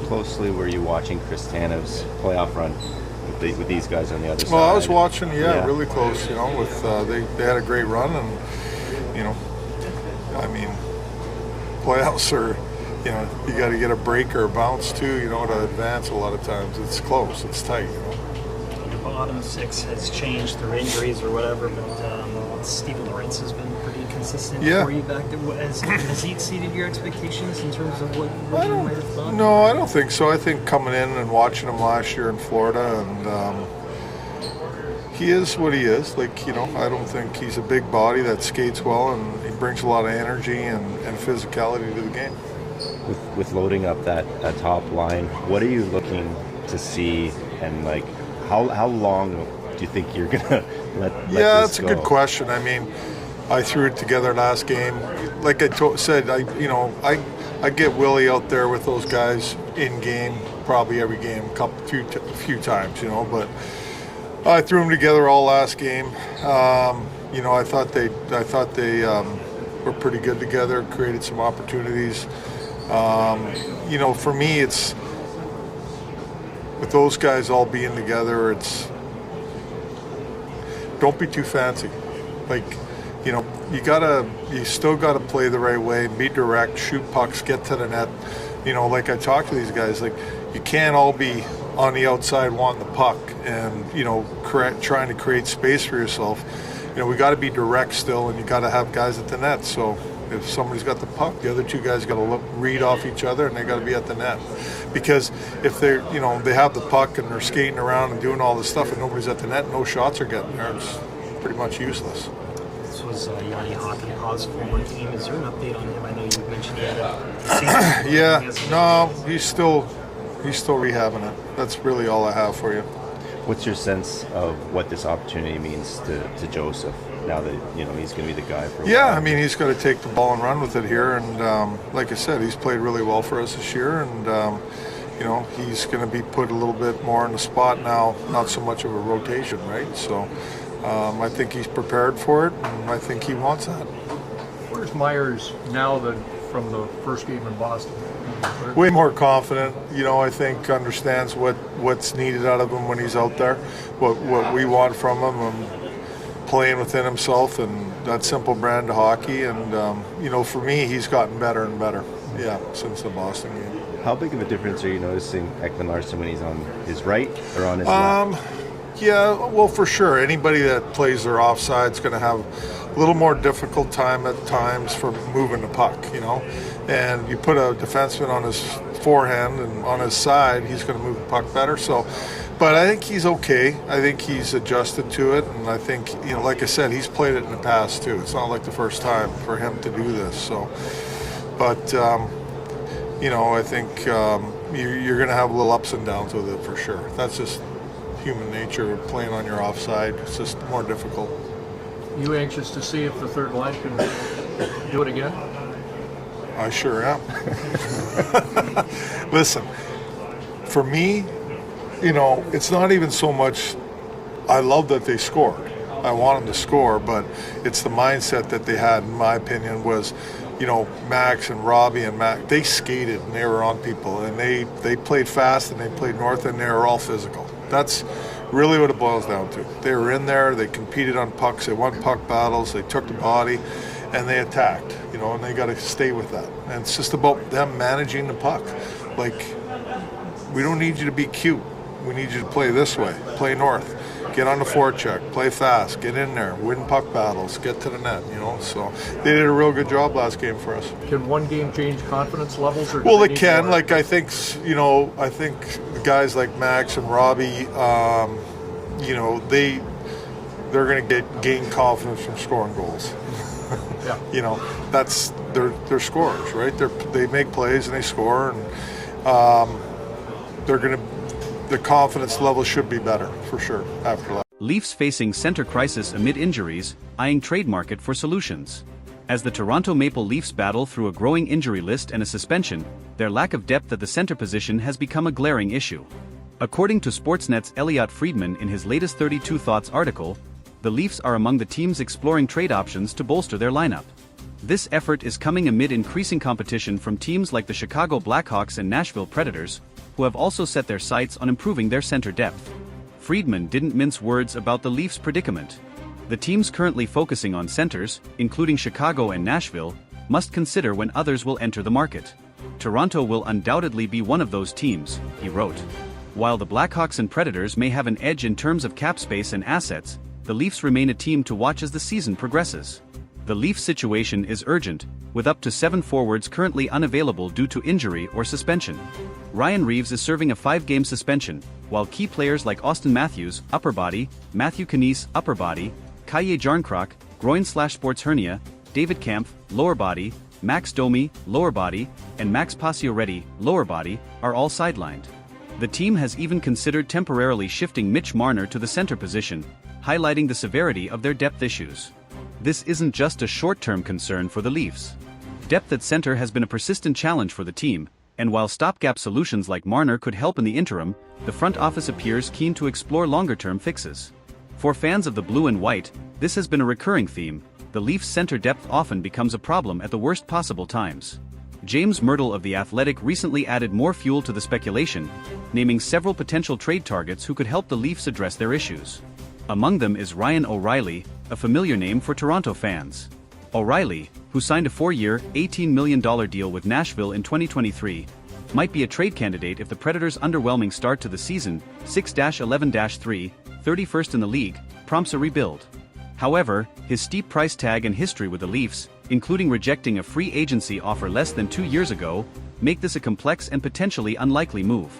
closely were you watching Chris Tanev's playoff run with these guys on the other side? Well, I was watching, Yeah. really close. With they had a great run, and I mean, playoffs are, you got to get a break or a bounce too, to advance. A lot of times it's close, it's tight. The bottom six has changed through injuries or whatever, but Steven Lawrence has been pretty consistent for you back there. Has he exceeded your expectations in terms of what you might have thought? No, I don't think so. I think coming in and watching him last year in Florida, and he is what he is. I don't think he's a big body that skates well, and he brings a lot of energy and physicality to the game. With loading up that top line, what are you looking to see, and how long do you think you're gonna let Yeah, this that's go? a good question. I mean, I threw it together last game. Like I said, I get Willie out there with those guys in game, probably every game, a few times, but I threw them together all last game. I thought they were pretty good together, created some opportunities. For me, it's with those guys all being together, don't be too fancy. You still gotta play the right way, be direct, shoot pucks, get to the net. Like I talk to these guys, you can't all be on the outside wanting the puck and trying to create space for yourself. We got to be direct still, and you got to have guys at the net. So if somebody's got the puck, the other two guys got to read off each other, and they got to be at the net. Because if they have the puck and they're skating around and doing all this stuff, and nobody's at the net, no shots are getting there. It's pretty much useless. This was Yanni Hakanpää's former team. Is there an update on him? I know you mentioned he had a Yeah, no, he's still rehabbing it. That's really all I have for you. What's your sense of what this opportunity means to Joseph now that he's going to be the guy for a Yeah, while? I mean, he's got to take the ball and run with it here, and like I said, he's played really well for us this year, and he's going to be put a little bit more in the spot now, not so much of a rotation, right? So I think he's prepared for it, and I think he wants that. Where's Myers now than from the first game in Boston? Way more confident, I think understands what's needed out of him when he's out there, what we want from him, and playing within himself and that simple brand of hockey. And, for me, he's gotten better and better, since the Boston game. How big of a difference are you noticing Ekman Larsson when he's on his right or on his left? Yeah, well, for sure. Anybody that plays their offside is going to have a little more difficult time at times for moving the puck, And you put a defenseman on his forehand and on his side, he's going to move the puck better. So, but I think he's okay. I think he's adjusted to it, and I think, like I said, he's played it in the past too. It's not like the first time for him to do this. So, but I think you're going to have little ups and downs with it for sure. That's just human nature, playing on your offside. It's just more difficult. You anxious to see if the third line can do it again? I sure am. Listen, for me, it's not even so much, I love that they scored. I want them to score, but it's the mindset that they had, in my opinion, was, Max and Robbie and Mac, they skated and they were on people, and they played fast and they played north, and they were all physical. That's really what it boils down to. They were in there, they competed on pucks, they won puck battles, they took the body, and they attacked, and they got to stay with that. And it's just about them managing the puck. We don't need you to be cute. We need you to play this way, play north, get on the forecheck, play fast, get in there, win puck battles, get to the net, So they did a real good job last game for us. Can one game change confidence levels? Or Well, do it need can. more? I think, I think guys like Max and Robbie, they're going to gain confidence from scoring goals. Yeah. That's they're scorers, right? They make plays and they score, and the confidence level should be better for sure after that. Leafs facing center crisis amid injuries, eyeing trade market for solutions. As the Toronto Maple Leafs battle through a growing injury list and a suspension, their lack of depth at the center position has become a glaring issue. According to Sportsnet's Elliot Friedman in his latest 32 Thoughts article, the Leafs are among the teams exploring trade options to bolster their lineup. This effort is coming amid increasing competition from teams like the Chicago Blackhawks and Nashville Predators, who have also set their sights on improving their center depth. Friedman didn't mince words about the Leafs' predicament. The teams currently focusing on centers, including Chicago and Nashville, must consider when others will enter the market. Toronto will undoubtedly be one of those teams, he wrote. While the Blackhawks and Predators may have an edge in terms of cap space and assets, the Leafs remain a team to watch as the season progresses. The Leafs situation is urgent, with up to 7 forwards currently unavailable due to injury or suspension. Ryan Reeves is serving a 5-game suspension, while key players like Austin Matthews, upper body, Matthew Knies, upper body, Kaje Jarnkrok, groin/sports hernia, David Kampf, lower body, Max Domi, lower body, and Max Pacioretty, lower body, are all sidelined. The team has even considered temporarily shifting Mitch Marner to the center position, highlighting the severity of their depth issues. This isn't just a short-term concern for the Leafs. Depth at center has been a persistent challenge for the team, and while stopgap solutions like Marner could help in the interim, the front office appears keen to explore longer-term fixes. For fans of the blue and white, this has been a recurring theme. The Leafs' center depth often becomes a problem at the worst possible times. James Myrtle of The Athletic recently added more fuel to the speculation, naming several potential trade targets who could help the Leafs address their issues. Among them is Ryan O'Reilly, a familiar name for Toronto fans. O'Reilly, who signed a 4-year, $18 million deal with Nashville in 2023, might be a trade candidate if the Predators' underwhelming start to the season, 6-11-3, 31st in the league, prompts a rebuild. However, his steep price tag and history with the Leafs, including rejecting a free agency offer less than 2 years ago, make this a complex and potentially unlikely move.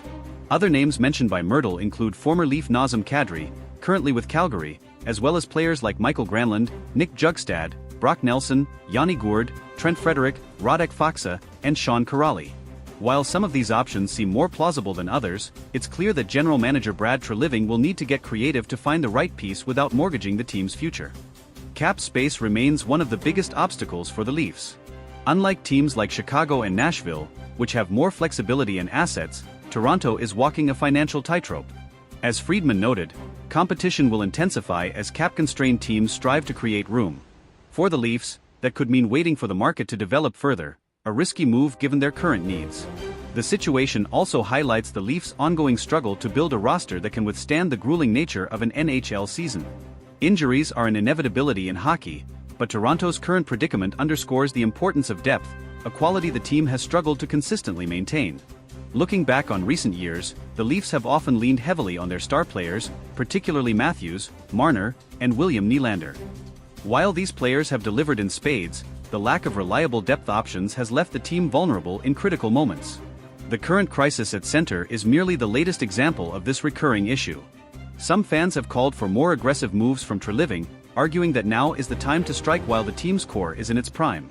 Other names mentioned by Myrtle include former Leaf Nazem Kadri, currently with Calgary, as well as players like Michael Granlund, Nick Jugstad, Brock Nelson, Yanni Gourde, Trent Frederick, Radek Faksa, and Sean Kuraly. While some of these options seem more plausible than others, it's clear that general manager Brad Treliving will need to get creative to find the right piece without mortgaging the team's future. Cap space remains one of the biggest obstacles for the Leafs. Unlike teams like Chicago and Nashville, which have more flexibility and assets, Toronto is walking a financial tightrope. As Friedman noted, competition will intensify as cap-constrained teams strive to create room. For the Leafs, that could mean waiting for the market to develop further, a risky move given their current needs. The situation also highlights the Leafs' ongoing struggle to build a roster that can withstand the grueling nature of an NHL season. Injuries are an inevitability in hockey, but Toronto's current predicament underscores the importance of depth, a quality the team has struggled to consistently maintain. Looking back on recent years, the Leafs have often leaned heavily on their star players, particularly Matthews, Marner, and William Nylander. While these players have delivered in spades, the lack of reliable depth options has left the team vulnerable in critical moments. The current crisis at center is merely the latest example of this recurring issue. Some fans have called for more aggressive moves from Treliving, arguing that now is the time to strike while the team's core is in its prime.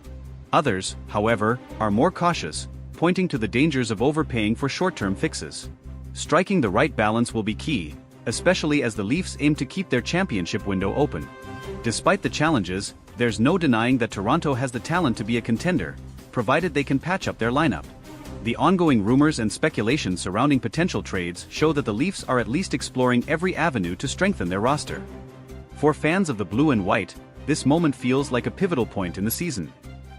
Others, however, are more cautious, pointing to the dangers of overpaying for short-term fixes. Striking the right balance will be key, especially as the Leafs aim to keep their championship window open. Despite the challenges, there's no denying that Toronto has the talent to be a contender, provided they can patch up their lineup. The ongoing rumors and speculation surrounding potential trades show that the Leafs are at least exploring every avenue to strengthen their roster. For fans of the blue and white, this moment feels like a pivotal point in the season.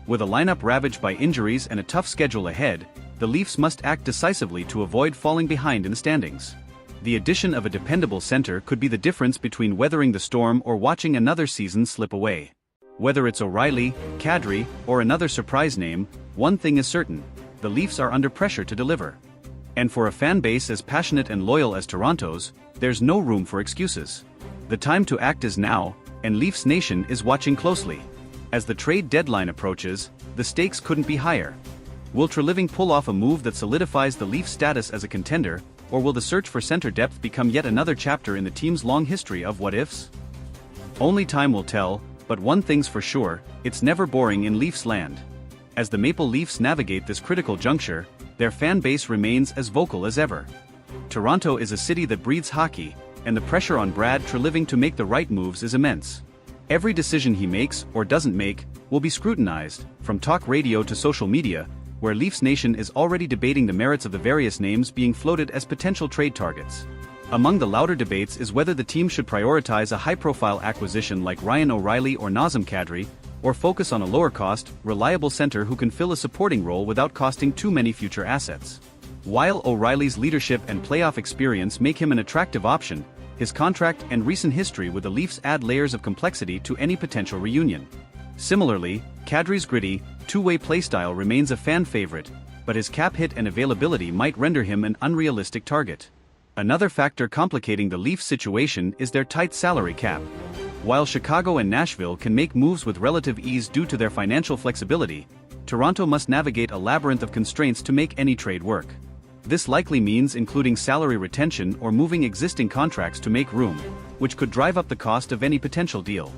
With a lineup ravaged by injuries and a tough schedule ahead, the Leafs must act decisively to avoid falling behind in the standings. The addition of a dependable center could be the difference between weathering the storm or watching another season slip away. Whether it's O'Reilly, Kadri, or another surprise name, one thing is certain: the Leafs are under pressure to deliver. And for a fan base as passionate and loyal as Toronto's, there's no room for excuses. The time to act is now, and Leafs Nation is watching closely. As the trade deadline approaches, the stakes couldn't be higher. Will Treliving pull off a move that solidifies the Leafs' status as a contender, or will the search for center depth become yet another chapter in the team's long history of what-ifs? Only time will tell, but one thing's for sure: it's never boring in Leafs land. As the Maple Leafs navigate this critical juncture, their fan base remains as vocal as ever. Toronto is a city that breathes hockey, and the pressure on Brad Treliving to make the right moves is immense. Every decision he makes, or doesn't make, will be scrutinized, from talk radio to social media, where Leafs Nation is already debating the merits of the various names being floated as potential trade targets. Among the louder debates is whether the team should prioritize a high-profile acquisition like Ryan O'Reilly or Nazem Kadri, or focus on a lower-cost, reliable center who can fill a supporting role without costing too many future assets. While O'Reilly's leadership and playoff experience make him an attractive option, his contract and recent history with the Leafs add layers of complexity to any potential reunion. Similarly, Kadri's gritty, two-way playstyle remains a fan favorite, but his cap hit and availability might render him an unrealistic target. Another factor complicating the Leafs situation is their tight salary cap. While Chicago and Nashville can make moves with relative ease due to their financial flexibility, Toronto must navigate a labyrinth of constraints to make any trade work. This likely means including salary retention or moving existing contracts to make room, which could drive up the cost of any potential deal.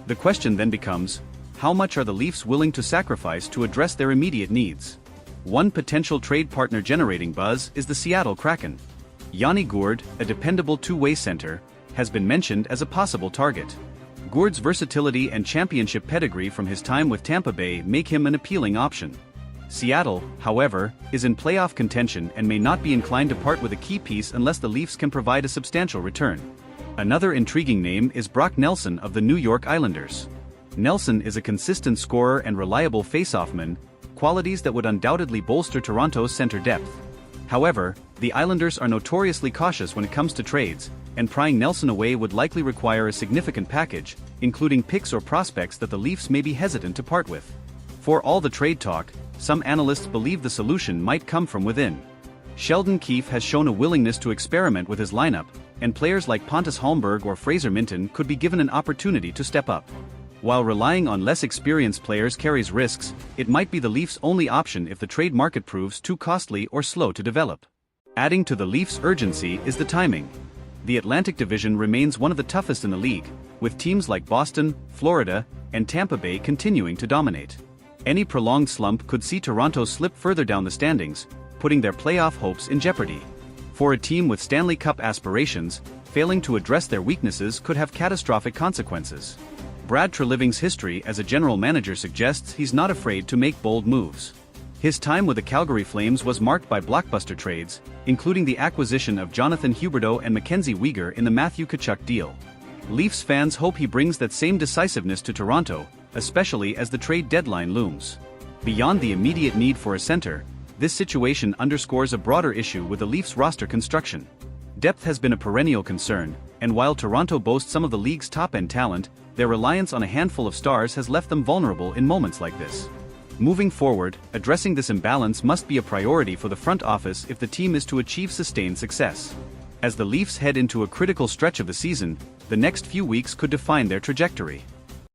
The question then becomes, how much are the Leafs willing to sacrifice to address their immediate needs? One potential trade partner generating buzz is the Seattle Kraken. Yanni Gourde, a dependable two-way center, has been mentioned as a possible target. Gourde's versatility and championship pedigree from his time with Tampa Bay make him an appealing option. Seattle, however, is in playoff contention and may not be inclined to part with a key piece unless the Leafs can provide a substantial return. Another intriguing name is Brock Nelson of the New York Islanders. Nelson is a consistent scorer and reliable faceoff-man, qualities that would undoubtedly bolster Toronto's center depth. However, the Islanders are notoriously cautious when it comes to trades, and prying Nelson away would likely require a significant package, including picks or prospects that the Leafs may be hesitant to part with. For all the trade talk, some analysts believe the solution might come from within. Sheldon Keefe has shown a willingness to experiment with his lineup, and players like Pontus Holmberg or Fraser Minten could be given an opportunity to step up. While relying on less experienced players carries risks, it might be the Leafs' only option if the trade market proves too costly or slow to develop. Adding to the Leafs' urgency is the timing. The Atlantic Division remains one of the toughest in the league, with teams like Boston, Florida, and Tampa Bay continuing to dominate. Any prolonged slump could see Toronto slip further down the standings, putting their playoff hopes in jeopardy. For a team with Stanley Cup aspirations, failing to address their weaknesses could have catastrophic consequences. Brad Treliving's history as a general manager suggests he's not afraid to make bold moves. His time with the Calgary Flames was marked by blockbuster trades, including the acquisition of Jonathan Huberdeau and Mackenzie Weegar in the Matthew Tkachuk deal. Leafs fans hope he brings that same decisiveness to Toronto, especially as the trade deadline looms. Beyond the immediate need for a center, this situation underscores a broader issue with the Leafs' roster construction. Depth has been a perennial concern, and while Toronto boasts some of the league's top-end talent, their reliance on a handful of stars has left them vulnerable in moments like this. Moving forward, addressing this imbalance must be a priority for the front office if the team is to achieve sustained success. As the Leafs head into a critical stretch of the season, the next few weeks could define their trajectory.